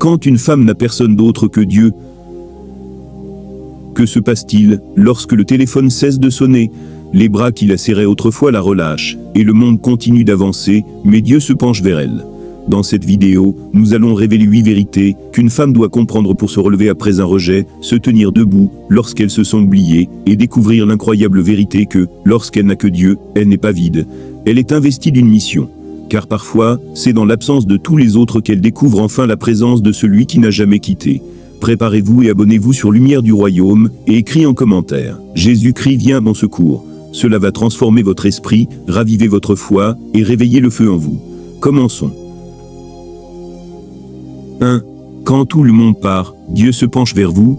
Quand une femme n'a personne d'autre que Dieu, que se passe-t-il lorsque le téléphone cesse de sonner? Les bras qui la serraient autrefois la relâchent, et le monde continue d'avancer, mais Dieu se penche vers elle. Dans cette vidéo, nous allons révéler 8 vérités qu'une femme doit comprendre pour se relever après un rejet, se tenir debout lorsqu'elle se sent oubliée, et découvrir l'incroyable vérité que, lorsqu'elle n'a que Dieu, elle n'est pas vide. Elle est investie d'une mission. Car parfois, c'est dans l'absence de tous les autres qu'elle découvre enfin la présence de celui qui n'a jamais quitté. Préparez-vous et abonnez-vous sur Lumière du Royaume, et écris en commentaire « Jésus-Christ vient à mon secours ». Cela va transformer votre esprit, raviver votre foi, et réveiller le feu en vous. Commençons. 1. Quand tout le monde part, Dieu se penche vers vous.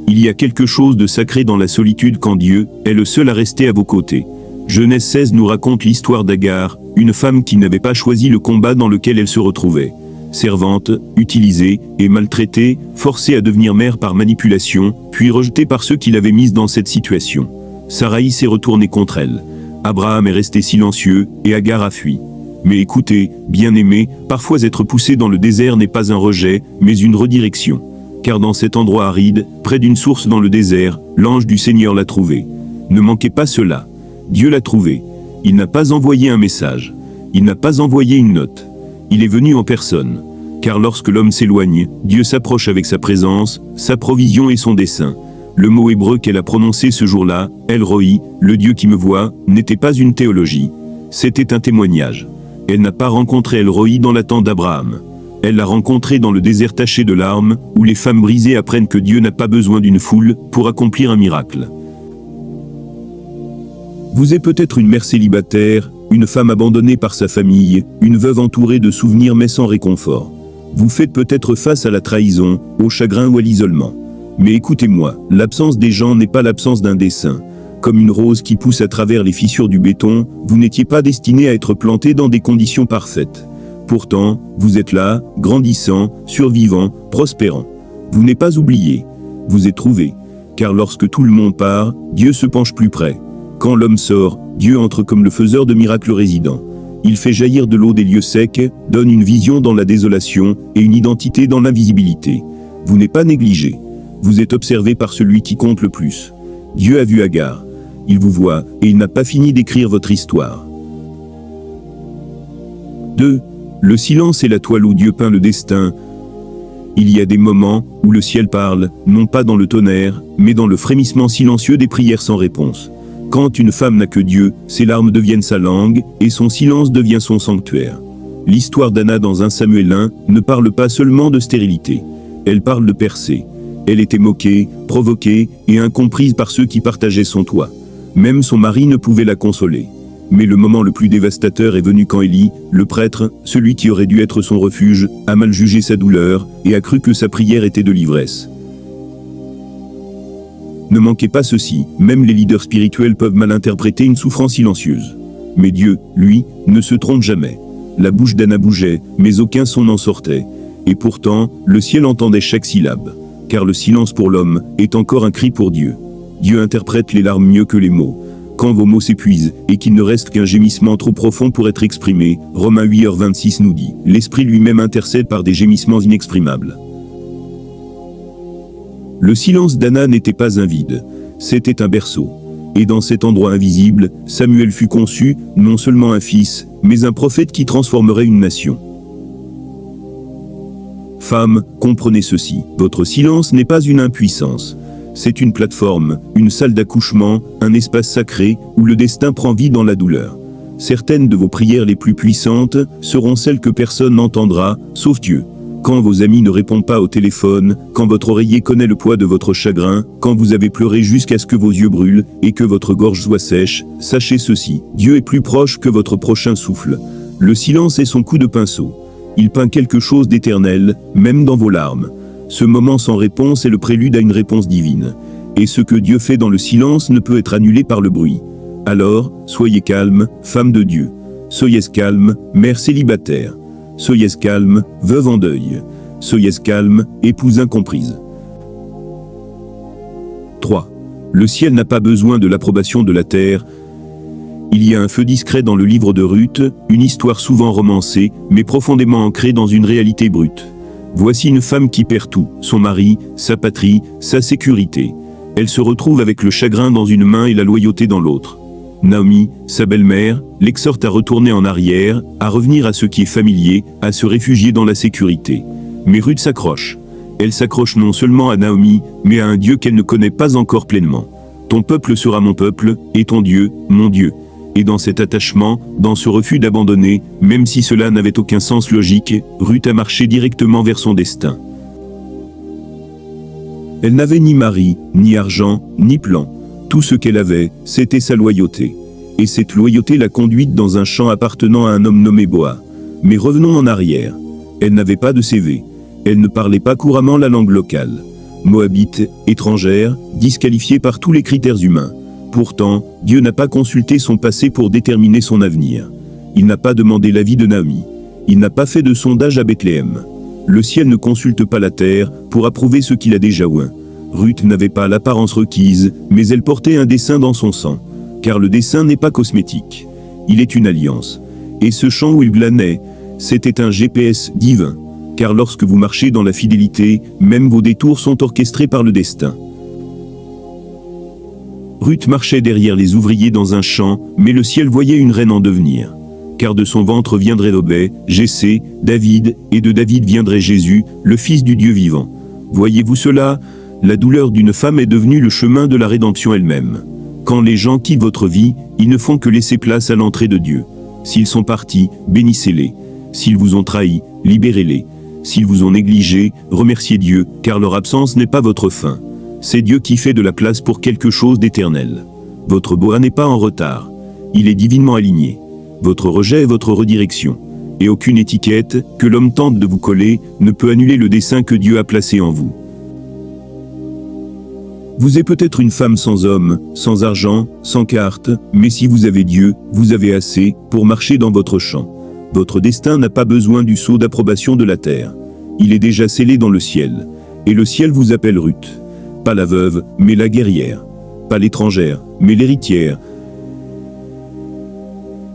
Il y a quelque chose de sacré dans la solitude quand Dieu est le seul à rester à vos côtés. Genèse 16 nous raconte l'histoire d'Agar, une femme qui n'avait pas choisi le combat dans lequel elle se retrouvait. Servante, utilisée et maltraitée, forcée à devenir mère par manipulation, puis rejetée par ceux qui l'avaient mise dans cette situation. Saraï s'est retournée contre elle. Abraham est resté silencieux, et Agar a fui. Mais écoutez, bien-aimés, parfois être poussé dans le désert n'est pas un rejet, mais une redirection. Car dans cet endroit aride, près d'une source dans le désert, l'ange du Seigneur l'a trouvé. Ne manquez pas cela. Dieu l'a trouvé. Il n'a pas envoyé un message. Il n'a pas envoyé une note. Il est venu en personne. Car lorsque l'homme s'éloigne, Dieu s'approche avec sa présence, sa provision et son dessein. Le mot hébreu qu'elle a prononcé ce jour-là, El Roi, le Dieu qui me voit, n'était pas une théologie. C'était un témoignage. Elle n'a pas rencontré El Roi dans la tente d'Abraham. Elle l'a rencontré dans le désert taché de larmes, où les femmes brisées apprennent que Dieu n'a pas besoin d'une foule pour accomplir un miracle. Vous êtes peut-être une mère célibataire, une femme abandonnée par sa famille, une veuve entourée de souvenirs mais sans réconfort. Vous faites peut-être face à la trahison, au chagrin ou à l'isolement. Mais écoutez-moi, l'absence des gens n'est pas l'absence d'un dessein. Comme une rose qui pousse à travers les fissures du béton, vous n'étiez pas destiné à être planté dans des conditions parfaites. Pourtant, vous êtes là, grandissant, survivant, prospérant. Vous n'êtes pas oublié. Vous êtes trouvé. Car lorsque tout le monde part, Dieu se penche plus près. Quand l'homme sort, Dieu entre comme le faiseur de miracles résident. Il fait jaillir de l'eau des lieux secs, donne une vision dans la désolation et une identité dans l'invisibilité. Vous n'êtes pas négligé. Vous êtes observé par celui qui compte le plus. Dieu a vu Agar. Il vous voit, et il n'a pas fini d'écrire votre histoire. 2. Le silence est la toile où Dieu peint le destin. Il y a des moments où le ciel parle, non pas dans le tonnerre, mais dans le frémissement silencieux des prières sans réponse. Quand une femme n'a que Dieu, ses larmes deviennent sa langue, et son silence devient son sanctuaire. L'histoire d'Anna dans 1 Samuel 1 ne parle pas seulement de stérilité. Elle parle de percée. Elle était moquée, provoquée et incomprise par ceux qui partageaient son toit. Même son mari ne pouvait la consoler. Mais le moment le plus dévastateur est venu quand Élie, le prêtre, celui qui aurait dû être son refuge, a mal jugé sa douleur et a cru que sa prière était de l'ivresse. Ne manquez pas ceci, même les leaders spirituels peuvent mal interpréter une souffrance silencieuse. Mais Dieu, lui, ne se trompe jamais. La bouche d'Anna bougeait, mais aucun son n'en sortait. Et pourtant, le ciel entendait chaque syllabe. Car le silence pour l'homme est encore un cri pour Dieu. Dieu interprète les larmes mieux que les mots. Quand vos mots s'épuisent, et qu'il ne reste qu'un gémissement trop profond pour être exprimé, Romains 8h26 nous dit, l'Esprit lui-même intercède par des gémissements inexprimables. Le silence d'Anna n'était pas un vide, c'était un berceau. Et dans cet endroit invisible, Samuel fut conçu, non seulement un fils, mais un prophète qui transformerait une nation. Femmes, comprenez ceci, votre silence n'est pas une impuissance. C'est une plateforme, une salle d'accouchement, un espace sacré, où le destin prend vie dans la douleur. Certaines de vos prières les plus puissantes seront celles que personne n'entendra, sauf Dieu. Quand vos amis ne répondent pas au téléphone, quand votre oreiller connaît le poids de votre chagrin, quand vous avez pleuré jusqu'à ce que vos yeux brûlent, et que votre gorge soit sèche, sachez ceci, Dieu est plus proche que votre prochain souffle. Le silence est son coup de pinceau. Il peint quelque chose d'éternel, même dans vos larmes. Ce moment sans réponse est le prélude à une réponse divine. Et ce que Dieu fait dans le silence ne peut être annulé par le bruit. Alors, soyez calme, femme de Dieu. Soyez calme, mère célibataire. Soyez calme, veuve en deuil. Soyez calme, épouse incomprise. 3. Le ciel n'a pas besoin de l'approbation de la terre. Il y a un feu discret dans le livre de Ruth, une histoire souvent romancée, mais profondément ancrée dans une réalité brute. Voici une femme qui perd tout, son mari, sa patrie, sa sécurité. Elle se retrouve avec le chagrin dans une main et la loyauté dans l'autre. Naomi, sa belle-mère, l'exhorte à retourner en arrière, à revenir à ce qui est familier, à se réfugier dans la sécurité. Mais Ruth s'accroche. Elle s'accroche non seulement à Naomi, mais à un Dieu qu'elle ne connaît pas encore pleinement. Ton peuple sera mon peuple, et ton Dieu, mon Dieu. Et dans cet attachement, dans ce refus d'abandonner, même si cela n'avait aucun sens logique, Ruth a marché directement vers son destin. Elle n'avait ni mari, ni argent, ni plan. Tout ce qu'elle avait, c'était sa loyauté. Et cette loyauté l'a conduite dans un champ appartenant à un homme nommé Boaz. Mais revenons en arrière. Elle n'avait pas de CV. Elle ne parlait pas couramment la langue locale. Moabite, étrangère, disqualifiée par tous les critères humains. Pourtant, Dieu n'a pas consulté son passé pour déterminer son avenir. Il n'a pas demandé l'avis de Naomi. Il n'a pas fait de sondage à Bethléem. Le ciel ne consulte pas la terre pour approuver ce qu'il a déjà oint. Ruth n'avait pas l'apparence requise, mais elle portait un dessein dans son sang. Car le dessein n'est pas cosmétique. Il est une alliance. Et ce champ où il glanait, c'était un GPS divin. Car lorsque vous marchez dans la fidélité, même vos détours sont orchestrés par le destin. Ruth marchait derrière les ouvriers dans un champ, mais le ciel voyait une reine en devenir. Car de son ventre viendrait Obed, Jessé, David, et de David viendrait Jésus, le Fils du Dieu vivant. Voyez-vous cela? La douleur d'une femme est devenue le chemin de la rédemption elle-même. Quand les gens quittent votre vie, ils ne font que laisser place à l'entrée de Dieu. S'ils sont partis, bénissez-les. S'ils vous ont trahi, libérez-les. S'ils vous ont négligé, remerciez Dieu, car leur absence n'est pas votre fin. C'est Dieu qui fait de la place pour quelque chose d'éternel. Votre Boaz n'est pas en retard. Il est divinement aligné. Votre rejet est votre redirection. Et aucune étiquette, que l'homme tente de vous coller, ne peut annuler le dessein que Dieu a placé en vous. Vous êtes peut-être une femme sans homme, sans argent, sans carte, mais si vous avez Dieu, vous avez assez pour marcher dans votre champ. Votre destin n'a pas besoin du sceau d'approbation de la terre. Il est déjà scellé dans le ciel. Et le ciel vous appelle Ruth. Pas la veuve, mais la guerrière. Pas l'étrangère, mais l'héritière.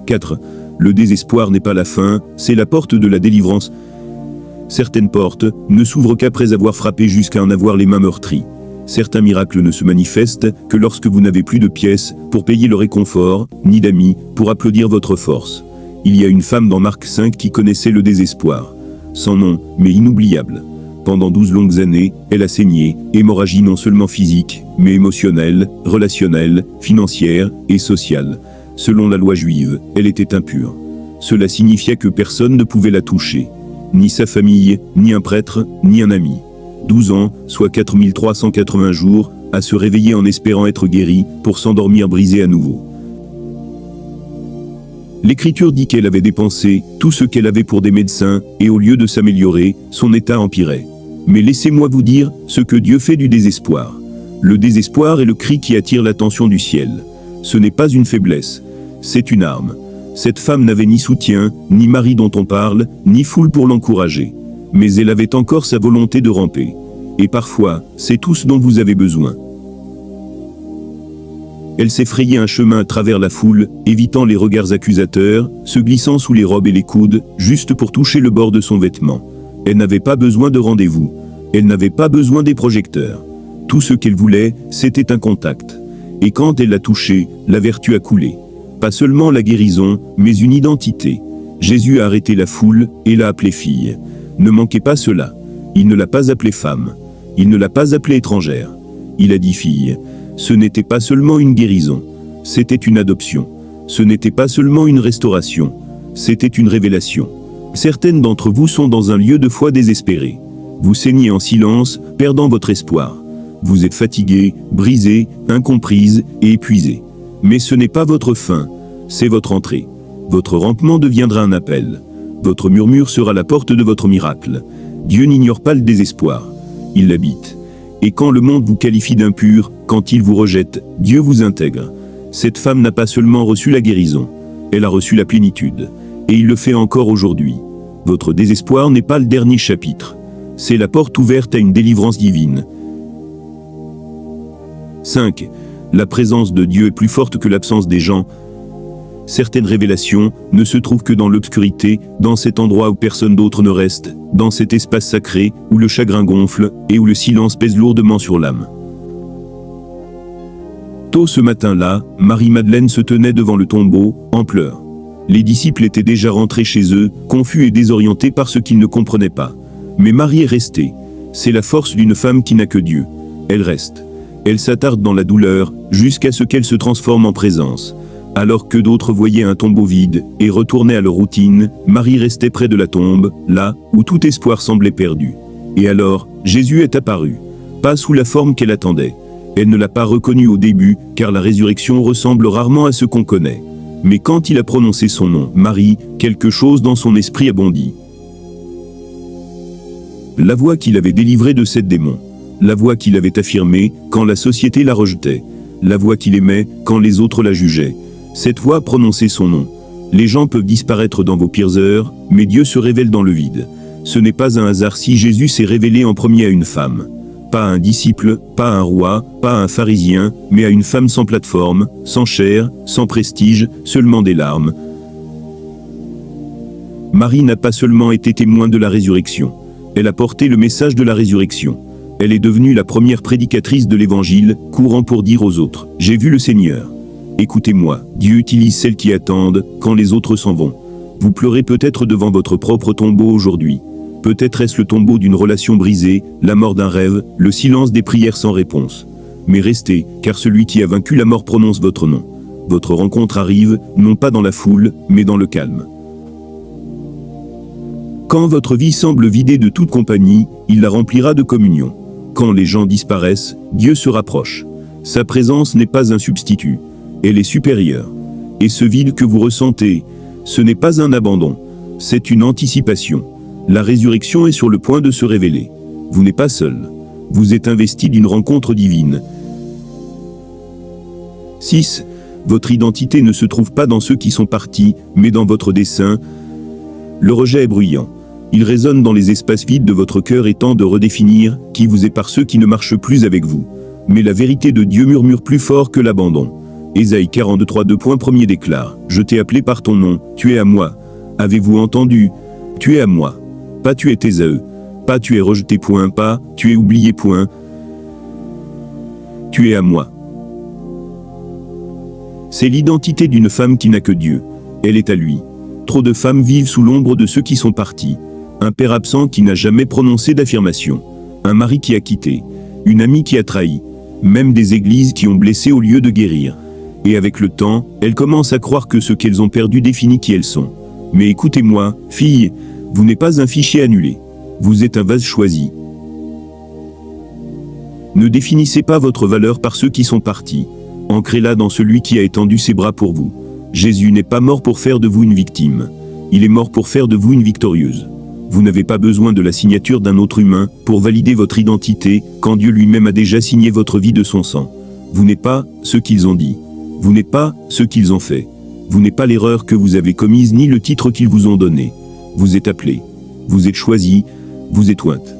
4. Le désespoir n'est pas la fin, c'est la porte de la délivrance. Certaines portes ne s'ouvrent qu'après avoir frappé jusqu'à en avoir les mains meurtries. Certains miracles ne se manifestent que lorsque vous n'avez plus de pièces pour payer le réconfort, ni d'amis pour applaudir votre force. Il y a une femme dans Marc 5 qui connaissait le désespoir. Sans nom, mais inoubliable. Pendant 12 longues années, elle a saigné, hémorragie non seulement physique, mais émotionnelle, relationnelle, financière et sociale. Selon la loi juive, elle était impure. Cela signifiait que personne ne pouvait la toucher. Ni sa famille, ni un prêtre, ni un ami. 12 ans, soit 4380 jours, à se réveiller en espérant être guérie, pour s'endormir brisée à nouveau. L'Écriture dit qu'elle avait dépensé tout ce qu'elle avait pour des médecins, et au lieu de s'améliorer, son état empirait. Mais laissez-moi vous dire ce que Dieu fait du désespoir. Le désespoir est le cri qui attire l'attention du ciel. Ce n'est pas une faiblesse, c'est une arme. Cette femme n'avait ni soutien, ni mari dont on parle, ni foule pour l'encourager. Mais elle avait encore sa volonté de ramper. Et parfois, c'est tout ce dont vous avez besoin. Elle s'est frayée un chemin à travers la foule, évitant les regards accusateurs, se glissant sous les robes et les coudes, juste pour toucher le bord de son vêtement. Elle n'avait pas besoin de rendez-vous. Elle n'avait pas besoin des projecteurs. Tout ce qu'elle voulait, c'était un contact. Et quand elle l'a touché, la vertu a coulé. Pas seulement la guérison, mais une identité. Jésus a arrêté la foule et l'a appelée fille. Ne manquez pas cela. Il ne l'a pas appelée femme. Il ne l'a pas appelée étrangère. Il a dit fille. Ce n'était pas seulement une guérison. C'était une adoption. Ce n'était pas seulement une restauration. C'était une révélation. Certaines d'entre vous sont dans un lieu de foi désespéré. Vous saignez en silence, perdant votre espoir. Vous êtes fatigué, brisé, incomprise et épuisé. Mais ce n'est pas votre fin, c'est votre entrée. Votre rampement deviendra un appel. Votre murmure sera la porte de votre miracle. Dieu n'ignore pas le désespoir. Il l'habite. Et quand le monde vous qualifie d'impur, quand il vous rejette, Dieu vous intègre. Cette femme n'a pas seulement reçu la guérison, elle a reçu la plénitude. Et il le fait encore aujourd'hui. Votre désespoir n'est pas le dernier chapitre. C'est la porte ouverte à une délivrance divine. 5. La présence de Dieu est plus forte que l'absence des gens. Certaines révélations ne se trouvent que dans l'obscurité, dans cet endroit où personne d'autre ne reste, dans cet espace sacré, où le chagrin gonfle, et où le silence pèse lourdement sur l'âme. Tôt ce matin-là, Marie-Madeleine se tenait devant le tombeau, en pleurs. Les disciples étaient déjà rentrés chez eux, confus et désorientés par ce qu'ils ne comprenaient pas. Mais Marie est restée. C'est la force d'une femme qui n'a que Dieu. Elle reste. Elle s'attarde dans la douleur, jusqu'à ce qu'elle se transforme en présence. Alors que d'autres voyaient un tombeau vide, et retournaient à leur routine, Marie restait près de la tombe, là, où tout espoir semblait perdu. Et alors, Jésus est apparu. Pas sous la forme qu'elle attendait. Elle ne l'a pas reconnu au début, car la résurrection ressemble rarement à ce qu'on connaît. Mais quand il a prononcé son nom, Marie, quelque chose dans son esprit a bondi. La voix qui l'avait délivrée de sept démons. La voix qui l'avait affirmée, quand la société la rejetait. La voix qu'il aimait, quand les autres la jugeaient. Cette voix prononçait son nom. Les gens peuvent disparaître dans vos pires heures, mais Dieu se révèle dans le vide. Ce n'est pas un hasard si Jésus s'est révélé en premier à une femme. Pas à un disciple, pas à un roi, pas à un pharisien, mais à une femme sans plateforme, sans chair, sans prestige, seulement des larmes. Marie n'a pas seulement été témoin de la résurrection. Elle a porté le message de la résurrection. Elle est devenue la première prédicatrice de l'Évangile, courant pour dire aux autres « J'ai vu le Seigneur ». Écoutez-moi, Dieu utilise celles qui attendent, quand les autres s'en vont. Vous pleurez peut-être devant votre propre tombeau aujourd'hui. Peut-être est-ce le tombeau d'une relation brisée, la mort d'un rêve, le silence des prières sans réponse. Mais restez, car celui qui a vaincu la mort prononce votre nom. Votre rencontre arrive, non pas dans la foule, mais dans le calme. Quand votre vie semble vidée de toute compagnie, il la remplira de communion. Quand les gens disparaissent, Dieu se rapproche. Sa présence n'est pas un substitut. Elle est supérieure. Et ce vide que vous ressentez, ce n'est pas un abandon, c'est une anticipation. La résurrection est sur le point de se révéler. Vous n'êtes pas seul. Vous êtes investi d'une rencontre divine. 6. Votre identité ne se trouve pas dans ceux qui sont partis, mais dans votre dessein. Le rejet est bruyant. Il résonne dans les espaces vides de votre cœur et tente de redéfinir qui vous est par ceux qui ne marchent plus avec vous. Mais la vérité de Dieu murmure plus fort que l'abandon. Ésaïe 43 2.1 déclare « Je t'ai appelé par ton nom, tu es à moi. Avez-vous entendu? Tu es à moi. Pas tu étais à eux. Pas tu es rejeté point, pas tu es oublié point. Tu es à moi. » C'est l'identité d'une femme qui n'a que Dieu. Elle est à lui. Trop de femmes vivent sous l'ombre de ceux qui sont partis. Un père absent qui n'a jamais prononcé d'affirmation. Un mari qui a quitté. Une amie qui a trahi. Même des églises qui ont blessé au lieu de guérir. Et avec le temps, elles commencent à croire que ce qu'elles ont perdu définit qui elles sont. Mais écoutez-moi, fille, vous n'êtes pas un fichier annulé. Vous êtes un vase choisi. Ne définissez pas votre valeur par ceux qui sont partis. Ancrez-la dans celui qui a étendu ses bras pour vous. Jésus n'est pas mort pour faire de vous une victime. Il est mort pour faire de vous une victorieuse. Vous n'avez pas besoin de la signature d'un autre humain pour valider votre identité, quand Dieu lui-même a déjà signé votre vie de son sang. Vous n'êtes pas ce qu'ils ont dit. Vous n'êtes pas ce qu'ils ont fait. Vous n'êtes pas l'erreur que vous avez commise ni le titre qu'ils vous ont donné. Vous êtes appelé. Vous êtes choisi. Vous êtes ointe.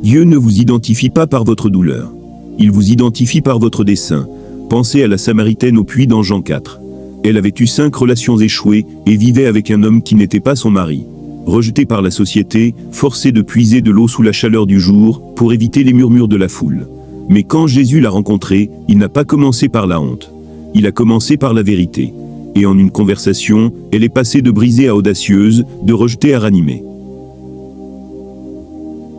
Dieu ne vous identifie pas par votre douleur. Il vous identifie par votre dessein. Pensez à la Samaritaine au puits dans Jean 4. Elle avait eu 5 relations échouées et vivait avec un homme qui n'était pas son mari. Rejetée par la société, forcée de puiser de l'eau sous la chaleur du jour pour éviter les murmures de la foule. Mais quand Jésus l'a rencontrée, il n'a pas commencé par la honte. Il a commencé par la vérité. Et en une conversation, elle est passée de brisée à audacieuse, de rejetée à ranimée.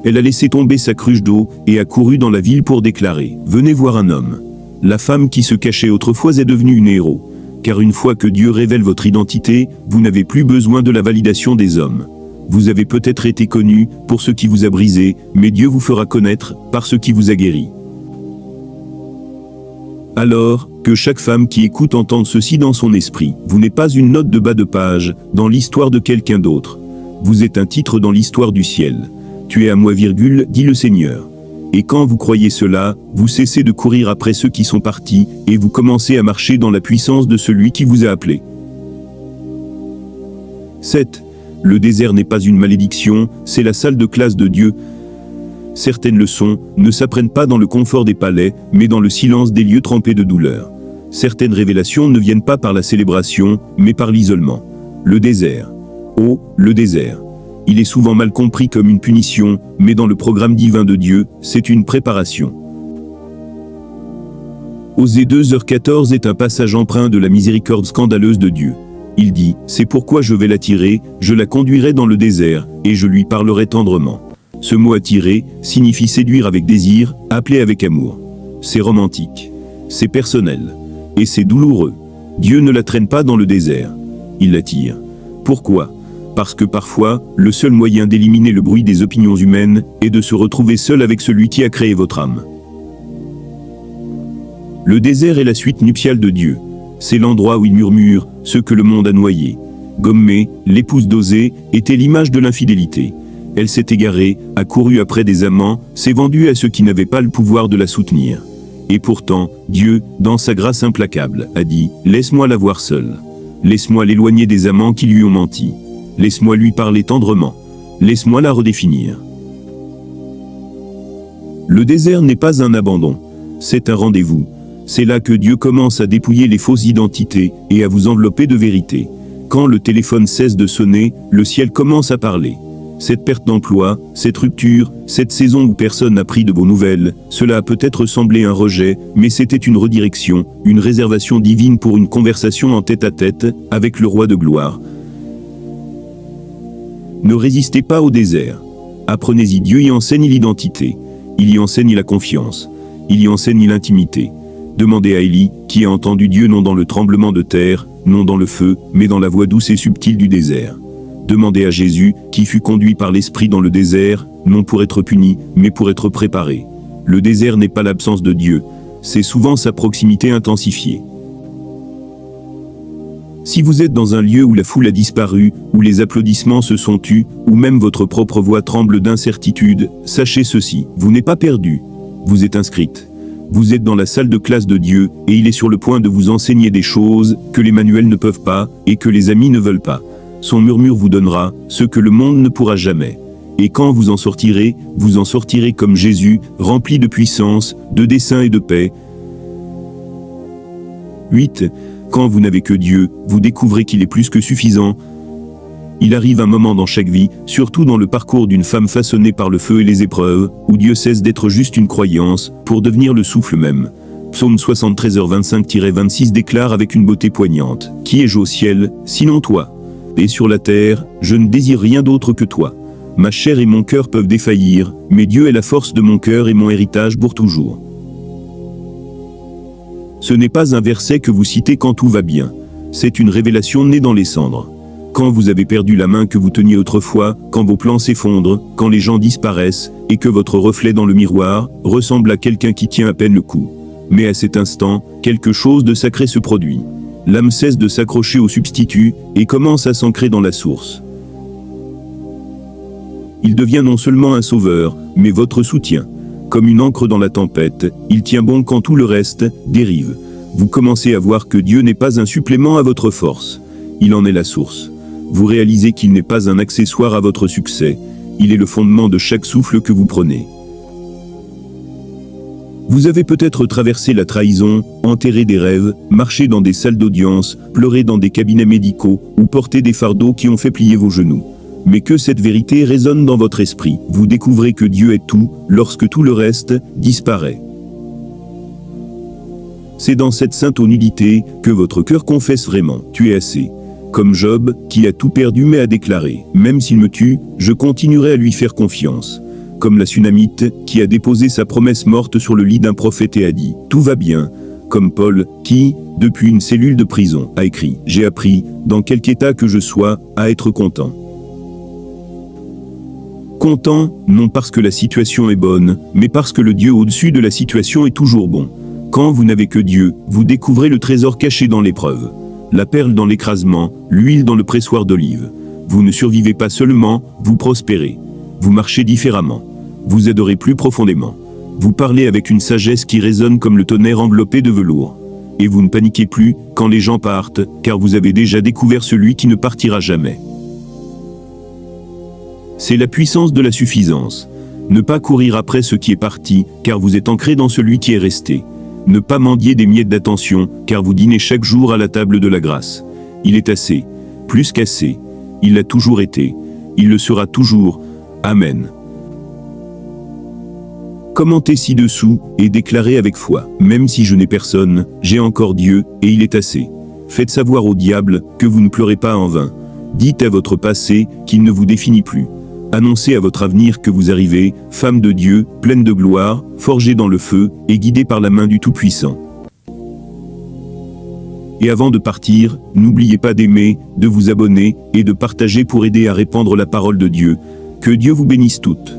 Elle a laissé tomber sa cruche d'eau et a couru dans la ville pour déclarer « Venez voir un homme ». La femme qui se cachait autrefois est devenue une héros. Car une fois que Dieu révèle votre identité, vous n'avez plus besoin de la validation des hommes. Vous avez peut-être été connu pour ce qui vous a brisé, mais Dieu vous fera connaître par ce qui vous a guéri. Alors, que chaque femme qui écoute entende ceci dans son esprit. Vous n'êtes pas une note de bas de page, dans l'histoire de quelqu'un d'autre. Vous êtes un titre dans l'histoire du ciel. Tu es à moi, dit le Seigneur. Et quand vous croyez cela, vous cessez de courir après ceux qui sont partis, et vous commencez à marcher dans la puissance de celui qui vous a appelé. 7. Le désert n'est pas une malédiction, c'est la salle de classe de Dieu. Certaines leçons ne s'apprennent pas dans le confort des palais, mais dans le silence des lieux trempés de douleur. Certaines révélations ne viennent pas par la célébration, mais par l'isolement. Le désert. Oh, le désert. Il est souvent mal compris comme une punition, mais dans le programme divin de Dieu, c'est une préparation. Osée 2h14 est un passage empreint de la miséricorde scandaleuse de Dieu. Il dit, « C'est pourquoi je vais l'attirer, je la conduirai dans le désert, et je lui parlerai tendrement. » Ce mot attirer signifie séduire avec désir, appeler avec amour. C'est romantique. C'est personnel. Et c'est douloureux. Dieu ne la traîne pas dans le désert. Il l'attire. Pourquoi ? Parce que parfois, le seul moyen d'éliminer le bruit des opinions humaines est de se retrouver seul avec celui qui a créé votre âme. Le désert est la suite nuptiale de Dieu. C'est l'endroit où il murmure ce que le monde a noyé. Gommée, l'épouse d'Osée, était l'image de l'infidélité. Elle s'est égarée, a couru après des amants, s'est vendue à ceux qui n'avaient pas le pouvoir de la soutenir. Et pourtant, Dieu, dans sa grâce implacable, a dit « Laisse-moi la voir seule. Laisse-moi l'éloigner des amants qui lui ont menti. Laisse-moi lui parler tendrement. Laisse-moi la redéfinir. » Le désert n'est pas un abandon. C'est un rendez-vous. C'est là que Dieu commence à dépouiller les fausses identités et à vous envelopper de vérité. Quand le téléphone cesse de sonner, le ciel commence à parler. Cette perte d'emploi, cette rupture, cette saison où personne n'a pris de vos nouvelles, cela a peut-être semblé un rejet, mais c'était une redirection, une réservation divine pour une conversation en tête-à-tête avec le roi de gloire. Ne résistez pas au désert. Apprenez-y, Dieu y enseigne l'identité. Il y enseigne la confiance. Il y enseigne l'intimité. Demandez à Élie, qui a entendu Dieu non dans le tremblement de terre, non dans le feu, mais dans la voix douce et subtile du désert. Demandez à Jésus, qui fut conduit par l'Esprit dans le désert, non pour être puni, mais pour être préparé. Le désert n'est pas l'absence de Dieu, c'est souvent sa proximité intensifiée. Si vous êtes dans un lieu où la foule a disparu, où les applaudissements se sont tus, où même votre propre voix tremble d'incertitude, sachez ceci, vous n'êtes pas perdu. Vous êtes inscrite. Vous êtes dans la salle de classe de Dieu, et il est sur le point de vous enseigner des choses que les manuels ne peuvent pas, et que les amis ne veulent pas. Son murmure vous donnera ce que le monde ne pourra jamais. Et quand vous en sortirez comme Jésus, rempli de puissance, de dessein et de paix. 8. Quand vous n'avez que Dieu, vous découvrez qu'il est plus que suffisant. Il arrive un moment dans chaque vie, surtout dans le parcours d'une femme façonnée par le feu et les épreuves, où Dieu cesse d'être juste une croyance, pour devenir le souffle même. Psaume 73h25-26 déclare avec une beauté poignante, « Qui ai-je au ciel, sinon toi ? Et sur la terre, je ne désire rien d'autre que toi. Ma chair et mon cœur peuvent défaillir, mais Dieu est la force de mon cœur et mon héritage pour toujours. » Ce n'est pas un verset que vous citez quand tout va bien. C'est une révélation née dans les cendres. Quand vous avez perdu la main que vous teniez autrefois, quand vos plans s'effondrent, quand les gens disparaissent, et que votre reflet dans le miroir ressemble à quelqu'un qui tient à peine le coup. Mais à cet instant, quelque chose de sacré se produit. L'âme cesse de s'accrocher au substitut et commence à s'ancrer dans la source. Il devient non seulement un sauveur, mais votre soutien. Comme une ancre dans la tempête, il tient bon quand tout le reste dérive. Vous commencez à voir que Dieu n'est pas un supplément à votre force. Il en est la source. Vous réalisez qu'il n'est pas un accessoire à votre succès. Il est le fondement de chaque souffle que vous prenez. Vous avez peut-être traversé la trahison, enterré des rêves, marché dans des salles d'audience, pleuré dans des cabinets médicaux, ou porté des fardeaux qui ont fait plier vos genoux. Mais que cette vérité résonne dans votre esprit. Vous découvrez que Dieu est tout, lorsque tout le reste disparaît. C'est dans cette sainte nudité que votre cœur confesse vraiment, tu es assez. Comme Job, qui a tout perdu mais a déclaré, même s'il me tue, je continuerai à lui faire confiance. Comme la Sunamite, qui a déposé sa promesse morte sur le lit d'un prophète et a dit, tout va bien. Comme Paul, qui, depuis une cellule de prison, a écrit, j'ai appris, dans quelque état que je sois, à être content. Content, non parce que la situation est bonne, mais parce que le Dieu au-dessus de la situation est toujours bon. Quand vous n'avez que Dieu, vous découvrez le trésor caché dans l'épreuve. La perle dans l'écrasement, l'huile dans le pressoir d'olive. Vous ne survivez pas seulement, vous prospérez. Vous marchez différemment. Vous adorez plus profondément. Vous parlez avec une sagesse qui résonne comme le tonnerre enveloppé de velours. Et vous ne paniquez plus quand les gens partent, car vous avez déjà découvert celui qui ne partira jamais. C'est la puissance de la suffisance. Ne pas courir après ce qui est parti, car vous êtes ancré dans celui qui est resté. Ne pas mendier des miettes d'attention, car vous dînez chaque jour à la table de la grâce. Il est assez, plus qu'assez. Il l'a toujours été. Il le sera toujours. Amen. Commentez ci-dessous, et déclarez avec foi. Même si je n'ai personne, j'ai encore Dieu, et il est assez. Faites savoir au diable, que vous ne pleurez pas en vain. Dites à votre passé, qu'il ne vous définit plus. Annoncez à votre avenir que vous arrivez, femme de Dieu, pleine de gloire, forgée dans le feu, et guidée par la main du Tout-Puissant. Et avant de partir, n'oubliez pas d'aimer, de vous abonner, et de partager pour aider à répandre la parole de Dieu. Que Dieu vous bénisse toutes.